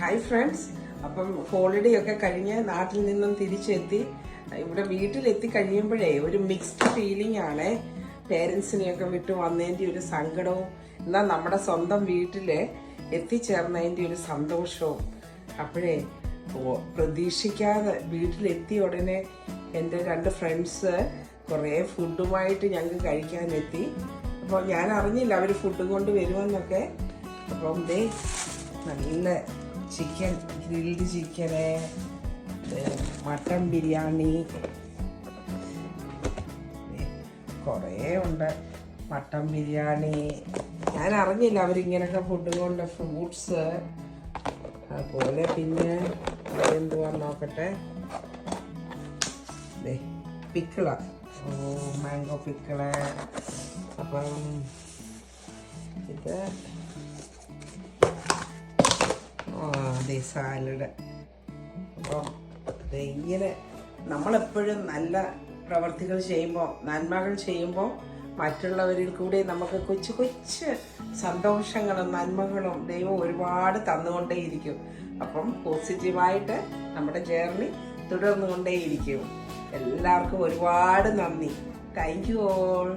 Hi friends. അപ്പം holiday ഒക്കെ കഴിഞ്ഞ് നാട്ടിൽ നിന്നും തിരിച്ചെത്തി. ഇവിടെ വീട്ടിലെത്തി കഴിയുമ്പോഴേ ഒരു മിക്സ്ഡ് ഫീലിംഗ് ആണ്. പേരൻസിനെയൊക്കെ വിട്ട് വന്നതിൻ്റെ ഒരു സങ്കടവും, എന്നാൽ നമ്മുടെ സ്വന്തം വീട്ടിൽ എത്തിച്ചേർന്നതിൻ്റെ ഒരു സന്തോഷവും. അപ്പോഴേ പ്രതീക്ഷിക്കാതെ വീട്ടിലെത്തിയ ഉടനെ എൻ്റെ 2 ഫ്രണ്ട്സ് കുറേ ഫുഡുമായിട്ട് ഞങ്ങൾക്ക് കഴിക്കാനെത്തി. അപ്പോൾ ഞാൻ അറിഞ്ഞില്ല അവർ ഫുഡ് കൊണ്ട് വരുമെന്നൊക്കെ. അപ്പം ദേ നല്ല ചിക്കൻ, ഗ്രിൽഡ് ചിക്കന്, മട്ടൻ ബിരിയാണി, കുറേ ഉണ്ട്. മട്ടൻ ബിരിയാണി ഞാൻ അറിഞ്ഞില്ല അവരിങ്ങനെയൊക്കെ ഫുഡ് കൊണ്ട്. ഫ്രൂട്ട്സ് അതുപോലെ പിന്നെ എന്തുവാ നോക്കട്ടെ, പിക്കിള, മാംഗോ പിക്കിള്. അപ്പം ഇത് അതെ സാലഡ്. അപ്പം ഇങ്ങനെ നമ്മളെപ്പോഴും നല്ല പ്രവർത്തികൾ ചെയ്യുമ്പോൾ, നന്മകൾ ചെയ്യുമ്പോൾ മറ്റുള്ളവരിൽ കൂടി നമുക്ക് കൊച്ചു കൊച്ചു സന്തോഷങ്ങളും നന്മകളും ദൈവം ഒരുപാട് തന്നുകൊണ്ടേയിരിക്കും. അപ്പം പോസിറ്റീവായിട്ട് നമ്മുടെ ജേർണി തുടർന്നുകൊണ്ടേയിരിക്കും. എല്ലാവർക്കും ഒരുപാട് നന്ദി. Thank you all.